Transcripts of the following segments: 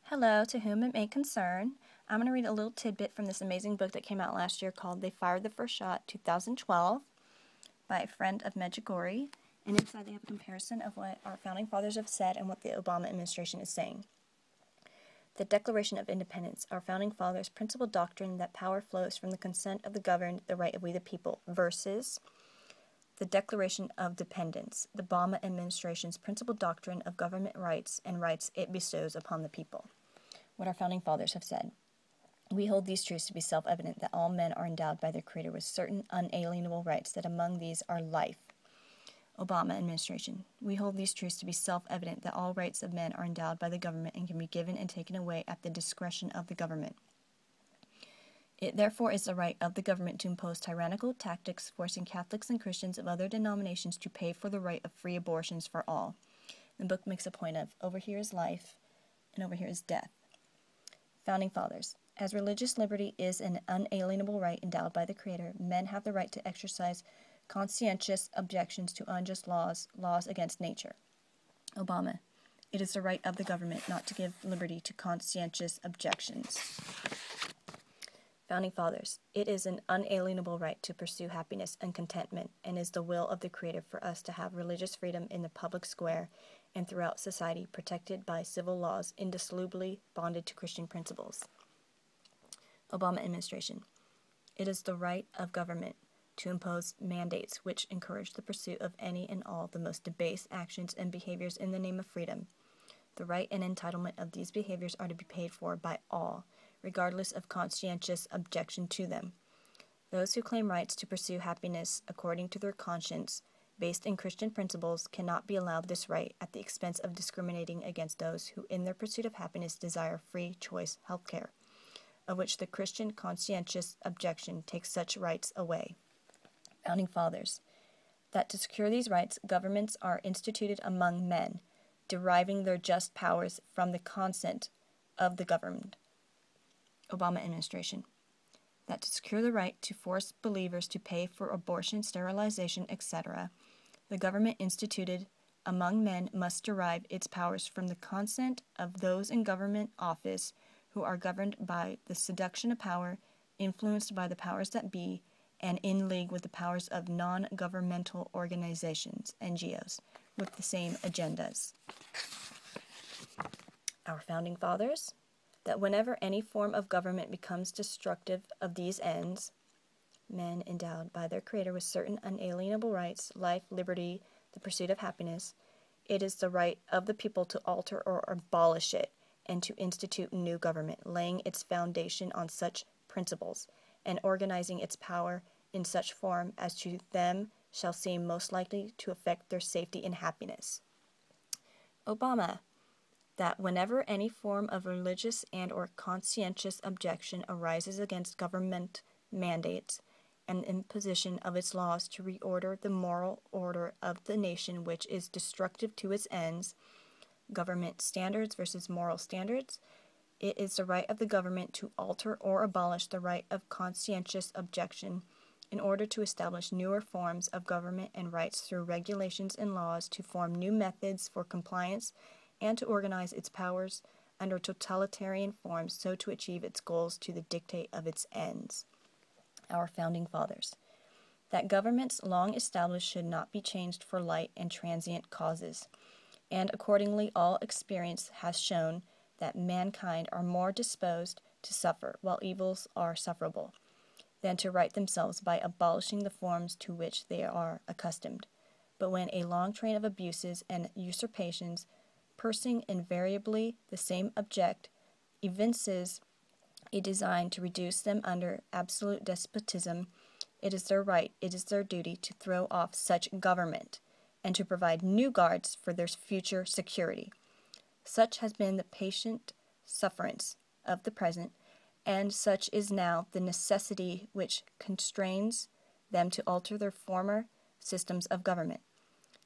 Hello, to whom it may concern. I'm going to read a little tidbit from this amazing book that came out last year called They Fired the First Shot, 2012, by a friend of Medjugorje. And inside they have a comparison of what our founding fathers have said and what the Obama administration is saying. The Declaration of Independence, our founding fathers' principal doctrine that power flows from the consent of the governed, the right of we the people, versus the Declaration of Dependence, the Obama administration's principal doctrine of government rights and rights it bestows upon the people. What our founding fathers have said. We hold these truths to be self-evident that all men are endowed by their Creator with certain unalienable rights, that among these are life. Obama administration. We hold these truths to be self-evident that all rights of men are endowed by the government and can be given and taken away at the discretion of the government. It therefore is the right of the government to impose tyrannical tactics, forcing Catholics and Christians of other denominations to pay for the right of free abortions for all. The book makes a point of, over here is life, and over here is death. Founding Fathers. As religious liberty is an unalienable right endowed by the Creator, men have the right to exercise conscientious objections to unjust laws against nature. Obama. It is the right of the government not to give liberty to conscientious objections. Founding Fathers. It is an unalienable right to pursue happiness and contentment, and is the will of the Creator for us to have religious freedom in the public square and throughout society, protected by civil laws indissolubly bonded to Christian principles. Obama administration. It is the right of government to impose mandates which encourage the pursuit of any and all the most debased actions and behaviors in the name of freedom. The right and entitlement of these behaviors are to be paid for by all, regardless of conscientious objection to them. Those who claim rights to pursue happiness according to their conscience, based in Christian principles, cannot be allowed this right at the expense of discriminating against those who in their pursuit of happiness desire free choice health care, of which the Christian conscientious objection takes such rights away. Founding Fathers. That to secure these rights, governments are instituted among men, deriving their just powers from the consent of the governed. Obama administration. That to secure the right to force believers to pay for abortion, sterilization, etc., the government instituted among men must derive its powers from the consent of those in government office who are governed by the seduction of power, influenced by the powers that be, and in league with the powers of non-governmental organizations, NGOs, with the same agendas. Our Founding Fathers. That whenever any form of government becomes destructive of these ends, men endowed by their Creator with certain unalienable rights, life, liberty, the pursuit of happiness, it is the right of the people to alter or abolish it, and to institute new government, laying its foundation on such principles, and organizing its power in such form as to them shall seem most likely to affect their safety and happiness. Obama. That whenever any form of religious and or conscientious objection arises against government mandates and imposition of its laws to reorder the moral order of the nation which is destructive to its ends, government standards versus moral standards, it is the right of the government to alter or abolish the right of conscientious objection in order to establish newer forms of government and rights through regulations and laws, to form new methods for compliance, and to organize its powers under totalitarian forms so to achieve its goals to the dictate of its ends. Our Founding Fathers. That governments long established should not be changed for light and transient causes, and accordingly all experience has shown that mankind are more disposed to suffer, while evils are sufferable, than to right themselves by abolishing the forms to which they are accustomed. But when a long train of abuses and usurpations, pursing invariably the same object, evinces a design to reduce them under absolute despotism, it is their right, it is their duty to throw off such government, and to provide new guards for their future security. Such has been the patient sufferance of the present, and such is now the necessity which constrains them to alter their former systems of government.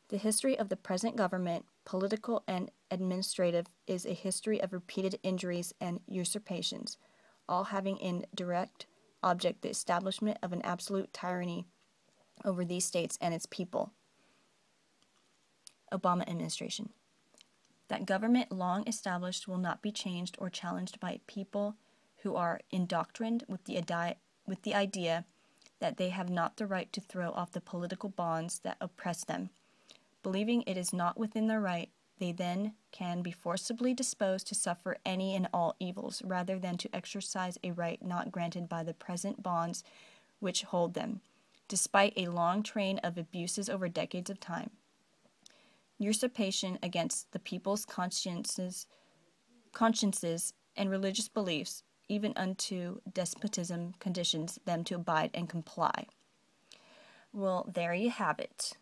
The history of the present government, political and administrative, is a history of repeated injuries and usurpations, all having in direct object the establishment of an absolute tyranny over these states and its people. Obama administration. that government long established will not be changed or challenged by people who are indoctrined with the idea that they have not the right to throw off the political bonds that oppress them. Believing it is not within their right, they then can be forcibly disposed to suffer any and all evils, rather than to exercise a right not granted by the present bonds which hold them, despite a long train of abuses over decades of time. Usurpation against the people's consciences and religious beliefs, even unto despotism, conditions them to abide and comply. Well, there you have it.